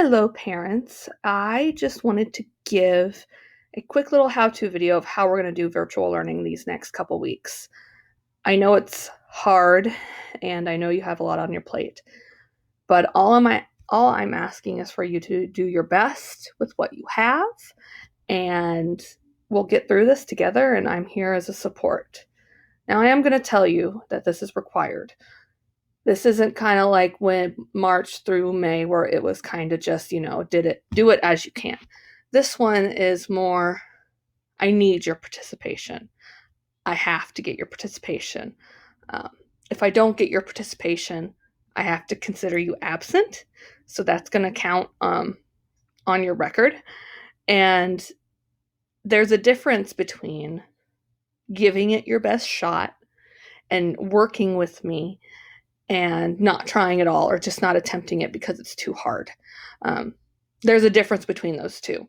Hello, parents. I just wanted to give a quick little how-to video of how we're going to do virtual learning these next couple weeks. I know it's hard and I know you have a lot on your plate, but all I'm asking is for you to do your best with what you have, and we'll get through this together, and I'm here as a support. Now, I am going to tell you that this is required. This isn't kind of like when March through May where it was kind of just, do it as you can. This one is more, I need your participation. I have to get your participation. Um, if I don't get your participation, I have to consider you absent. So that's going to count on your record. And there's a difference between giving it your best shot and working with me and not trying at all or just not attempting it because it's too hard. There's a difference between those two.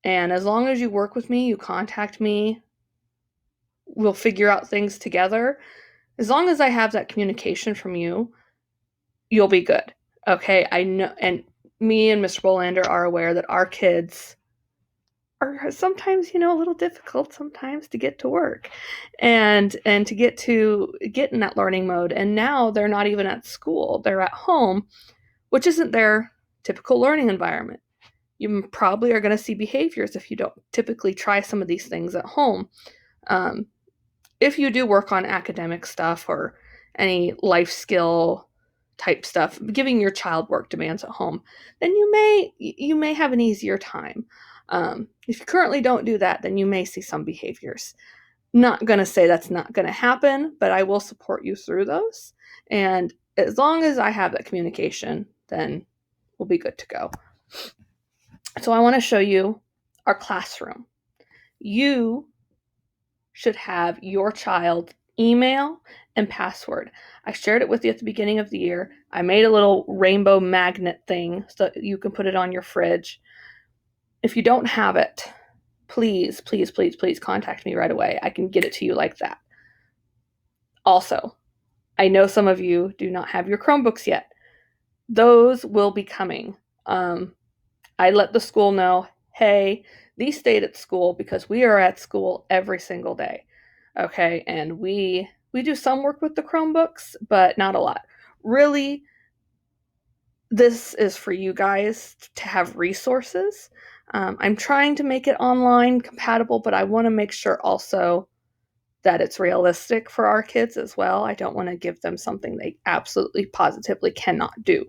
And as long as you work with me, you contact me, we'll figure out things together. As long as I have that communication from you, you'll be good. Okay, I know, and me and Mr. Bolander are aware that our kids are sometimes, a little difficult sometimes to get to work and to get in that learning mode. And now they're not even at school, they're at home, which isn't their typical learning environment. You probably are going to see behaviors if you don't typically try some of these things at home. If you do work on academic stuff or any life skill type stuff, giving your child work demands at home, then you may have an easier time. If you currently don't do that, then you may see some behaviors. Not going to say that's not going to happen, but I will support you through those. And as long as I have that communication, then we'll be good to go. So I want to show you our classroom. You should have your child's email and password. I shared it with you at the beginning of the year. I made a little rainbow magnet thing so that you can put it on your fridge. If you don't have it, please, please, please, please contact me right away. I can get it to you like that. Also, I know some of you do not have your Chromebooks yet. Those will be coming. I let the school know, hey, these stayed at school because we are at school every single day. Okay, and we do some work with the Chromebooks, but not a lot. Really, this is for you guys to have resources. I'm trying to make it online compatible, but I want to make sure also that it's realistic for our kids as well. I don't want to give them something they absolutely positively cannot do.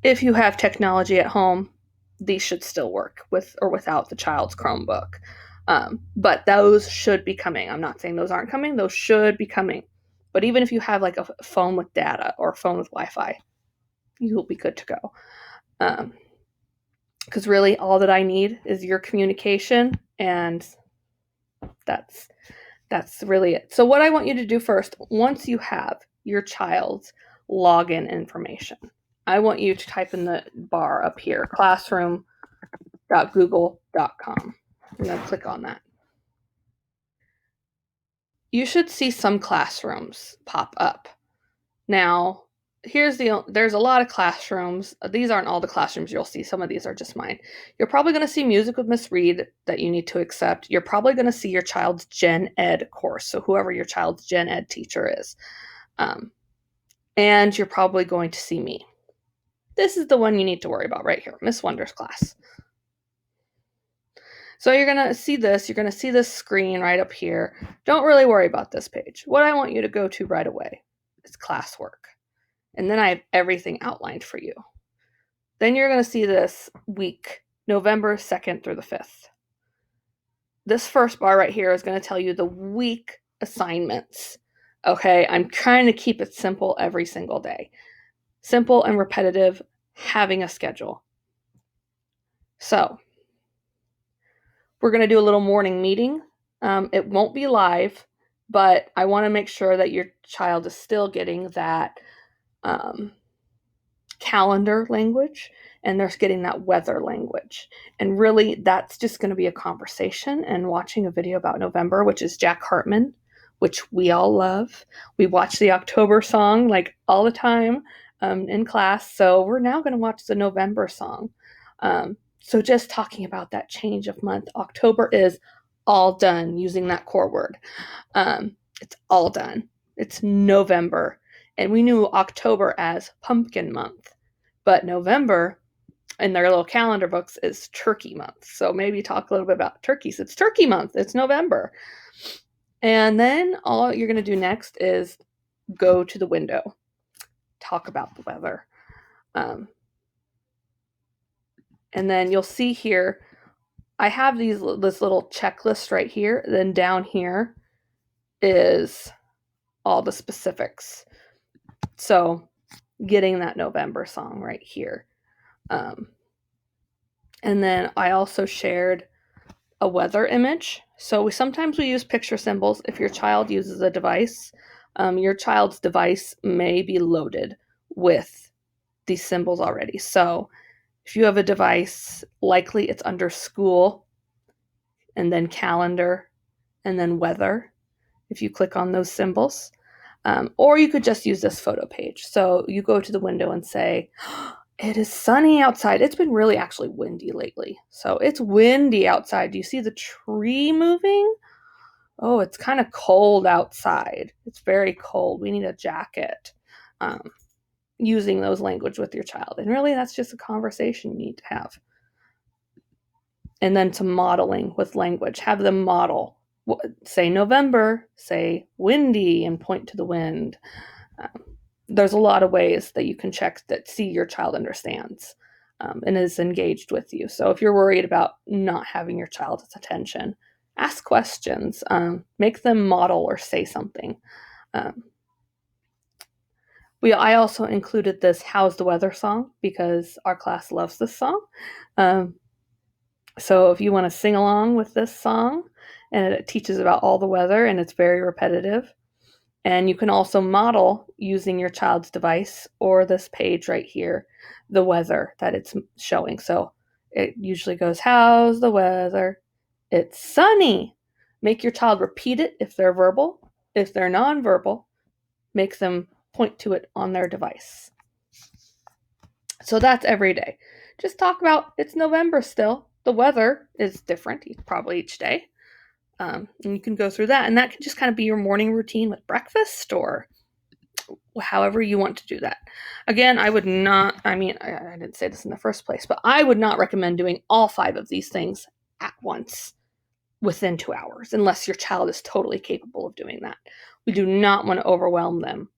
If you have technology at home, these should still work with or without the child's Chromebook. But those should be coming. I'm not saying those aren't coming. Those should be coming. But even if you have like a phone with data or a phone with Wi-Fi, you'll be good to go. Because really all that I need is your communication, and that's really it. So what I want you to do first, once you have your child's login information, I want you to type in the bar up here, classroom.google.com. I'm going to click on that. You should see some classrooms pop up. Now, there's a lot of classrooms. These aren't all the classrooms you'll see. Some of these are just mine. You're probably going to see Music with Miss Reed that you need to accept. You're probably going to see your child's Gen Ed course, so whoever your child's Gen Ed teacher is. And you're probably going to see me. This is the one you need to worry about right here, Miss Wonder's class. So you're going to see this. You're going to see this screen right up here. Don't really worry about this page. What I want you to go to right away is classwork. And then I have everything outlined for you. Then you're going to see this week, November 2nd through the 5th. This first bar right here is going to tell you the week assignments. Okay, I'm trying to keep it simple every single day. Simple and repetitive, having a schedule. So, we're going to do a little morning meeting. It won't be live, but I want to make sure that your child is still getting that calendar language, and they're getting that weather language. And really, that's just going to be a conversation and watching a video about November, which is Jack Hartman, which we all love. We watch the October song like all the time. in class. So we're now going to watch the November song. So just talking about that change of month. October is all done using that core word. It's all done. It's November. And we knew October as pumpkin month. But November in their little calendar books is turkey month. So maybe talk a little bit about turkeys. It's turkey month. It's November. And then all you're going to do next is go to the window, talk about the weather. And then you'll see here, I have this little checklist right here. Then down here is all the specifics. So getting that November song right here. And then I also shared a weather image. So sometimes we use picture symbols. If your child uses a device, your child's device may be loaded with these symbols already. So if you have a device, likely it's under school and then calendar and then weather, if you click on those symbols. Or you could just use this photo page. So you go to the window and say, it is sunny outside. It's been really actually windy lately. So it's windy outside. Do you see the tree moving? Oh, it's kind of cold outside. It's very cold. We need a jacket. Using those language with your child. And really, that's just a conversation you need to have. And then to modeling with language. Have them model. Say November, say windy, and point to the wind. There's a lot of ways that you can check that see your child understands and is engaged with you. So if you're worried about not having your child's attention, ask questions, make them model or say something. I also included this How's the Weather song because our class loves this song. So if you want to sing along with this song, and it teaches about all the weather and it's very repetitive. And you can also model using your child's device or this page right here, the weather that it's showing. So it usually goes, how's the weather? It's sunny. Make your child repeat it if they're verbal. If they're nonverbal, make them point to it on their device. So that's every day. Just talk about it's November still. The weather is different probably each day. And you can go through that. And that can just kind of be your morning routine with breakfast or however you want to do that. Again, I would not, I didn't say this in the first place, but I would not recommend doing all 5 of these things at once within 2 hours, unless your child is totally capable of doing that. We do not want to overwhelm them.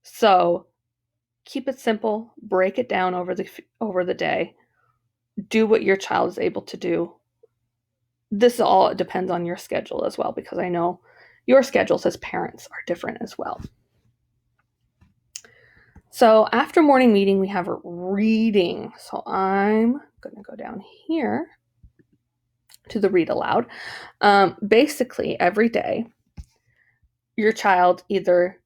So keep it simple, break it down over the day, do what your child is able to do. This all depends on your schedule as well, because I know your schedules as parents are different as well. So after morning meeting, we have a reading. So I'm going to go down here to the read aloud. Basically, every day, your child needs to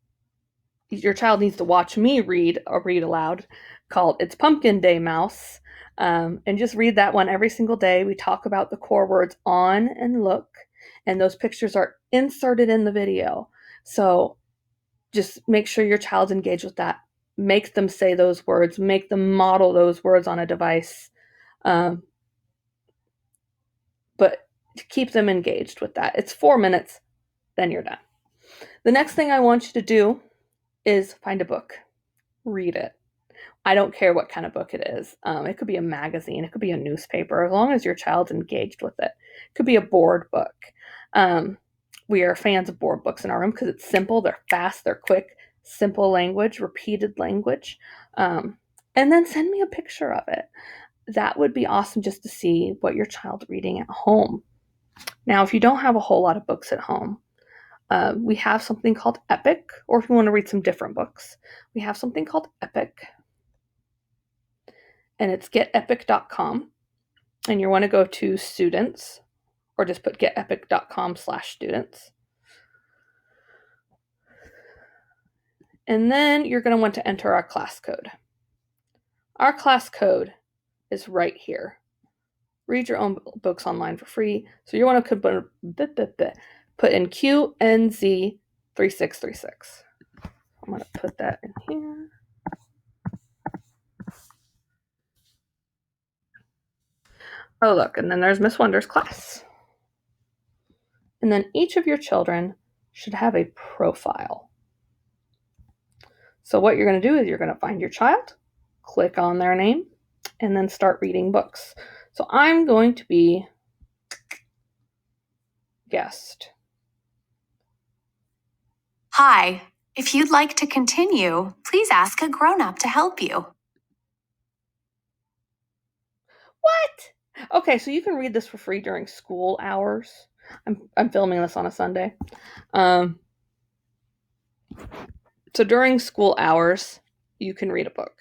watch me read a read aloud called It's Pumpkin Day, Mouse. And just read that one every single day. We talk about the core words on and look, and those pictures are inserted in the video. So just make sure your child's engaged with that. Make them say those words. Make them model those words on a device. But keep them engaged with that. It's 4 minutes, then you're done. The next thing I want you to do is find a book. Read it. I don't care what kind of book it is. It could be a magazine. It could be a newspaper, as long as your child's engaged with it. It could be a board book. We are fans of board books in our room because it's simple, they're fast, they're quick, simple language, repeated language. And then send me a picture of it. That would be awesome just to see what your child's reading at home. Now, if you don't have a whole lot of books at home, we have something called Epic, or if you want to read some different books, we have something called Epic. And it's getepic.com. And you want to go to students, or just put getepic.com/students. And then you're going to want to enter our class code. Our class code is right here. Read your own books online for free. So you want to put in QNZ3636. I'm going to put that in here. Oh, look, and then there's Miss Wonder's class. And then each of your children should have a profile. So what you're going to do is you're going to find your child, click on their name, and then start reading books. So I'm going to be guest. Hi, if you'd like to continue, please ask a grown-up to help you. What? Okay, so you can read this for free during school hours. I'm filming this on a Sunday. So during school hours, you can read a book.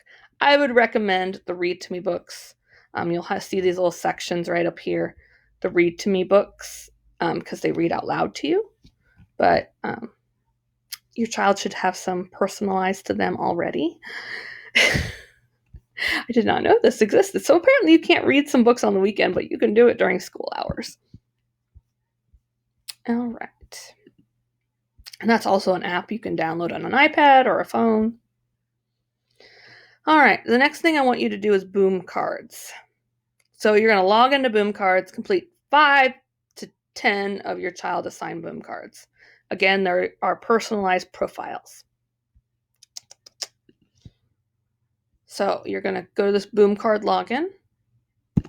I would recommend the Read to Me books. You'll see these little sections right up here, the Read to Me books, because they read out loud to you. But your child should have some personalized to them already. I did not know this existed. So apparently you can't read some books on the weekend, but you can do it during school hours. All right. And that's also an app you can download on an iPad or a phone. All right, the next thing I want you to do is Boom Cards. So you're going to log into Boom Cards, complete 5 to 10 of your child assigned Boom Cards. Again, there are personalized profiles. So you're going to go to this Boom Card login.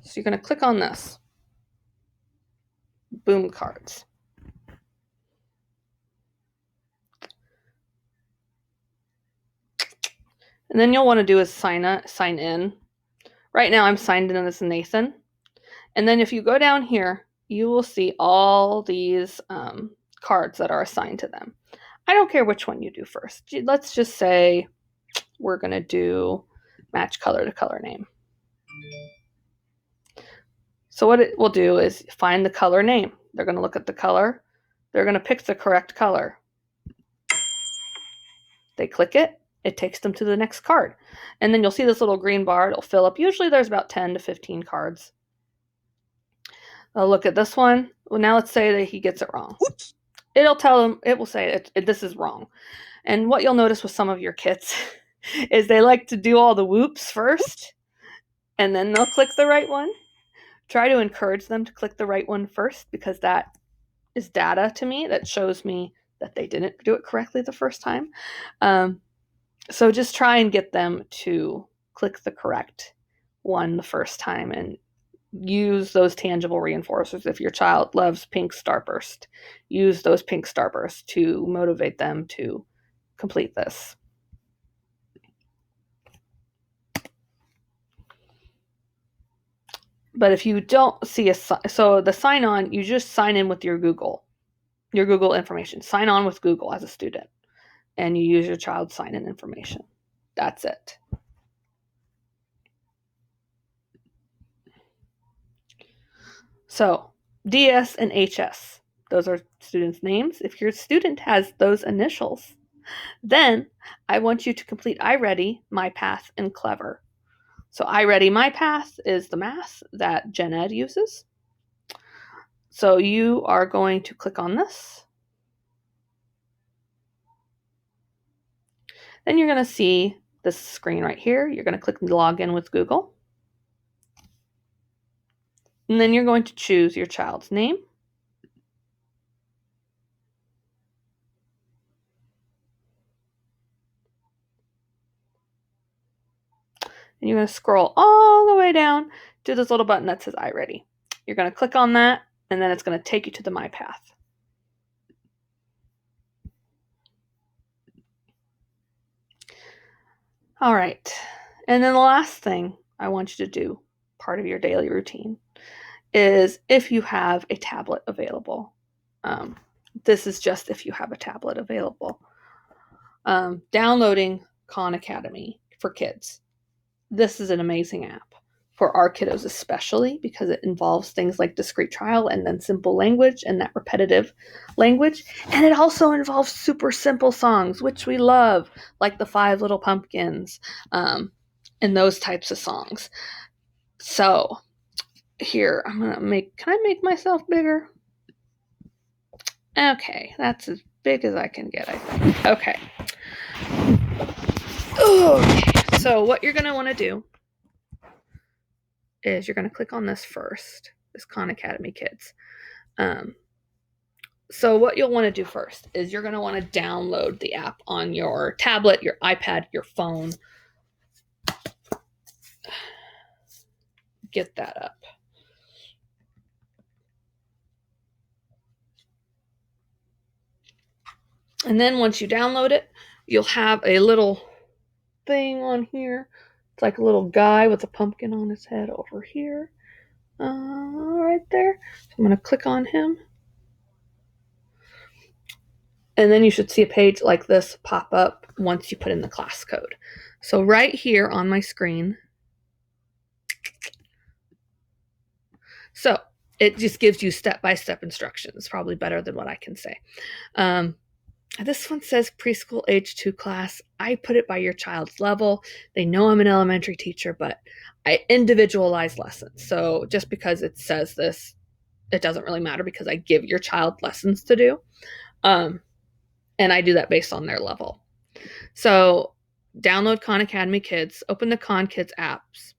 So you're going to click on this. Boom Cards. And then you'll want to do is sign in. Right now I'm signed in as Nathan. And then if you go down here, you will see all these cards that are assigned to them. I don't care which one you do first. Let's just say we're going to do match color to color name. So what it will do is find the color name. They're going to look at the color. They're going to pick the correct color. They click it. It takes them to the next card. And then you'll see this little green bar. It'll fill up. Usually there's about 10 to 15 cards. They'll look at this one. Well, now let's say that he gets it wrong. Oops. It'll tell them, it will say this is wrong. And what you'll notice with some of your kids is they like to do all the whoops first, and then they'll click the right one. Try to encourage them to click the right one first, because that is data to me that shows me that they didn't do it correctly the first time. So just try and get them to click the correct one the first time, and use those tangible reinforcers. If your child loves pink starburst, use those pink starbursts to motivate them to complete this. But if you don't see so the sign on, you just sign in with your Google information. Sign on with Google as a student, and you use your child's sign-in information. That's it. So DS and HS, those are students' names. If your student has those initials, then I want you to complete iReady, MyPath, and Clever. So iReady, MyPath is the math that Gen Ed uses. So you are going to click on this. Then you're going to see this screen right here. You're going to click Login with Google. And then you're going to choose your child's name. And you're going to scroll all the way down to this little button that says iReady. You're going to click on that, and then it's going to take you to the MyPath. All right. And then the last thing I want you to do, part of your daily routine, is if you have a tablet available. This is just if you have a tablet available. Downloading Khan Academy for kids. This is an amazing app for our kiddos, especially because it involves things like discrete trial and then simple language and that repetitive language. And it also involves super simple songs, which we love, like the Five Little Pumpkins and those types of songs. So here, I'm going to can I make myself bigger? Okay, that's as big as I can get, I think. Okay. Okay, so what you're going to want to do is you're going to click on this first, this Khan Academy Kids. So what you'll want to do first is you're going to want to download the app on your tablet, your iPad, your phone. Get that up. And then once you download it, you'll have a little thing on here. It's like a little guy with a pumpkin on his head over here. Right there. So I'm going to click on him. And then you should see a page like this pop up once you put in the class code. So right here on my screen, so it just gives you step-by-step instructions, probably better than what I can say. This one says preschool age 2 class. I put it by your child's level. They know I'm an elementary teacher, but I individualize lessons. So just because it says this, it doesn't really matter because I give your child lessons to do. And I do that based on their level. So download Khan Academy Kids, open the Khan Kids apps,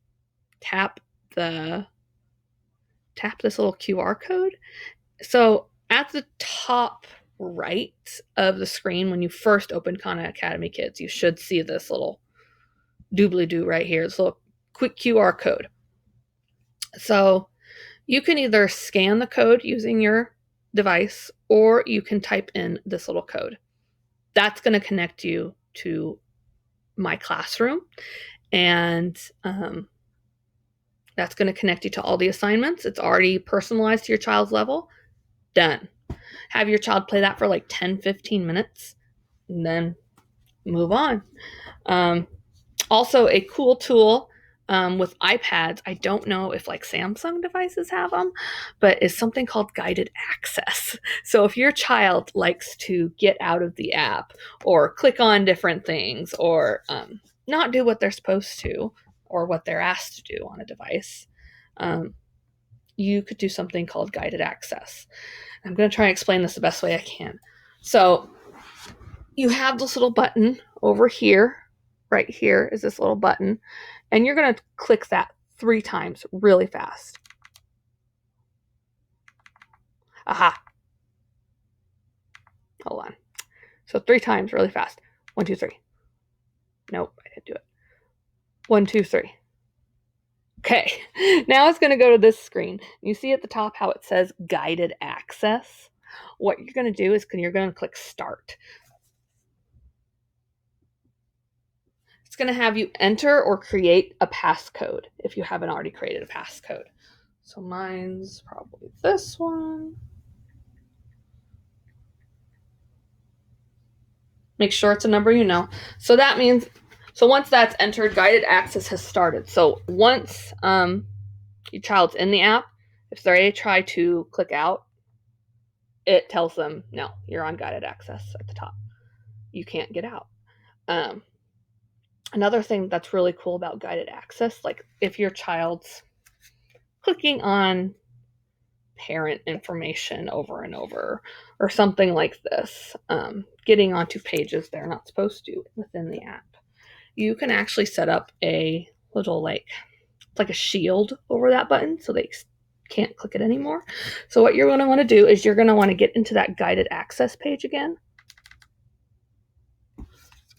tap this little QR code. So at the top right of the screen, when you first open Khan Academy Kids, you should see this little doobly-doo right here, this little quick QR code. So you can either scan the code using your device, or you can type in this little code. That's going to connect you to my classroom, and that's going to connect you to all the assignments. It's already personalized to your child's level. Done. Have your child play that for like 10-15 minutes, and then move on. Also, a cool tool with iPads, I don't know if like Samsung devices have them, but is something called guided access. So if your child likes to get out of the app or click on different things or not do what they're supposed to or what they're asked to do on a device, you could do something called guided access. I'm going to try and explain this the best way I can. So you have this little button over here. Right here is this little button, and you're going to click that 3 times really fast. Aha. Hold on. So 3 times really fast. 1, 2, 3. Nope, I didn't do it. 1, 2, 3. Okay, now it's going to go to this screen. You see at the top how it says guided access? What you're going to do is you're going to click start. It's going to have you enter or create a passcode if you haven't already created a passcode. So mine's probably this one. Make sure it's a number you know. So that means, so once that's entered, guided access has started. So once your child's in the app, if they try to click out, it tells them, no, you're on guided access at the top. You can't get out. Another thing that's really cool about guided access, like if your child's clicking on parent information over and over or something like this, getting onto pages they're not supposed to within the app, you can actually set up a little like a shield over that button so they can't click it anymore. So what you're going to want to do is you're going to want to get into that guided access page again,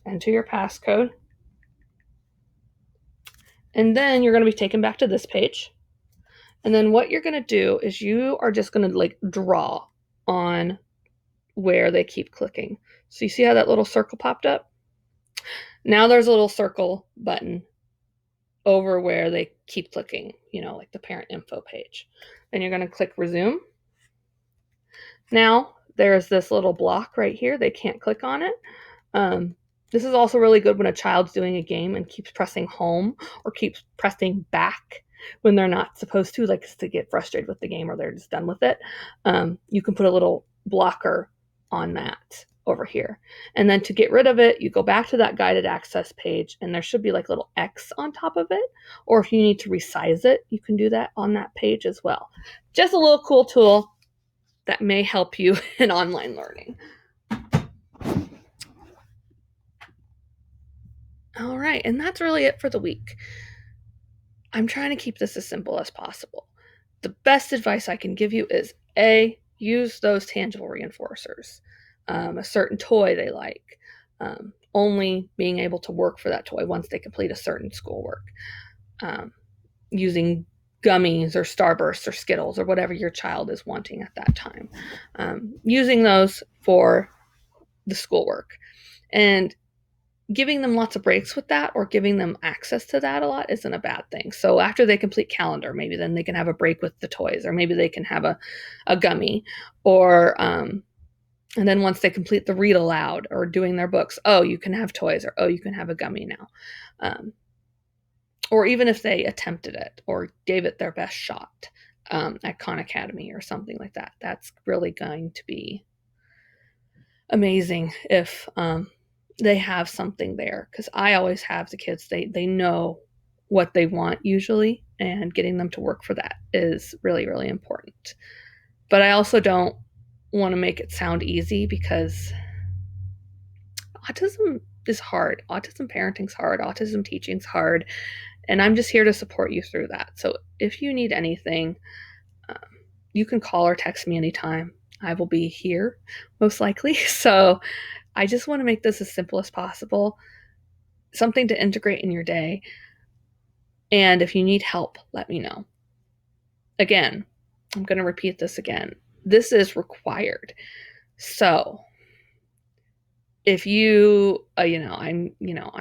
enter your passcode, and then you're going to be taken back to this page. And then what you're going to do is you are just going to like draw on where they keep clicking. So you see how that little circle popped up? Now there's a little circle button over where they keep clicking, you know, like the parent info page. Then you're going to click resume. Now there's this little block right here. They can't click on it. This is also really good when a child's doing a game and keeps pressing home or keeps pressing back when they're not supposed to, like to get frustrated with the game or they're just done with it. You can put a little blocker on that over here. And then to get rid of it, you go back to that guided access page and there should be like a little X on top of it. Or if you need to resize it, you can do that on that page as well. Just a little cool tool that may help you in online learning. All right, and that's really it for the week. I'm trying to keep this as simple as possible. The best advice I can give you is A, use those tangible reinforcers. A certain toy they like, only being able to work for that toy once they complete a certain schoolwork. Um, Using gummies or Starbursts or Skittles or whatever your child is wanting at that time. Using those for the schoolwork. And giving them lots of breaks with that or giving them access to that a lot isn't a bad thing. So after they complete calendar, maybe then they can have a break with the toys, or maybe they can have a gummy, or and then once they complete the read aloud or doing their books, oh, you can have toys, or oh, you can have a gummy now. Or even if they attempted it or gave it their best shot at Khan Academy or something like that, that's really going to be amazing if they have something there, because I always have the kids, they know what they want usually, and getting them to work for that is really, really important. But I also don't want to make it sound easy, because autism is hard. Autism parenting's hard. Autism teaching's hard. And I'm just here to support you through that. So if you need anything, um, you can call or text me anytime. I will be here, most likely. So I just want to make this as simple as possible, something to integrate in your day. And if you need help, let me know. Again, I'm going to repeat this again. This is required. So if I'm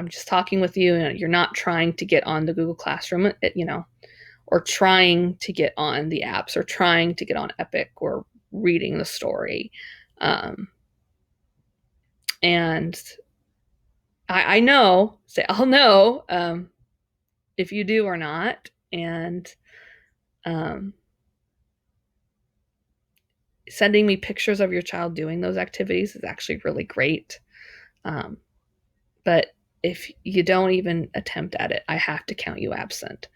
just talking with you and you're not trying to get on the Google Classroom, or trying to get on the apps, or trying to get on Epic, or reading the story. And I know, say I'll know if you do or not. And sending me pictures of your child doing those activities is actually really great. But if you don't even attempt at it, I have to count you absent.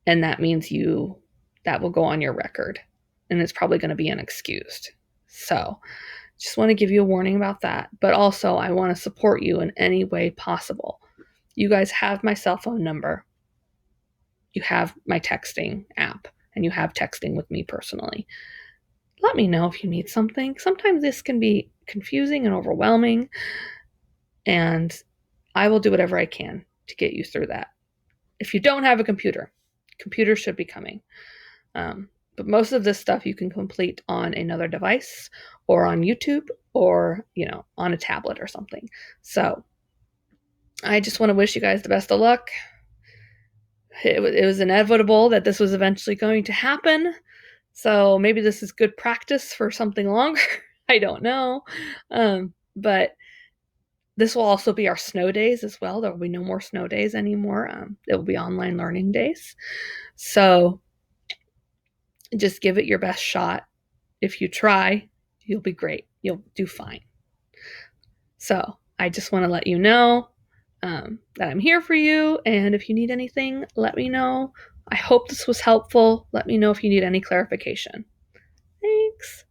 And that means that will go on your record. And it's probably going to be unexcused. So just want to give you a warning about that. But also, I want to support you in any way possible. You guys have my cell phone number. You have my texting app, and you have texting with me personally. Let me know if you need something. Sometimes this can be confusing and overwhelming, and I will do whatever I can to get you through that. If you don't have a computer, computers should be coming. But most of this stuff you can complete on another device, or on YouTube, or on a tablet or something. So I just want to wish you guys the best of luck. It was inevitable that this was eventually going to happen. So maybe this is good practice for something longer. I don't know. But this will also be our snow days as well. There will be no more snow days anymore. It will be online learning days. So just give it your best shot. If you try, you'll be great. You'll do fine. So I just want to let you know that I'm here for you. And if you need anything, let me know. I hope this was helpful. Let me know if you need any clarification. Thanks.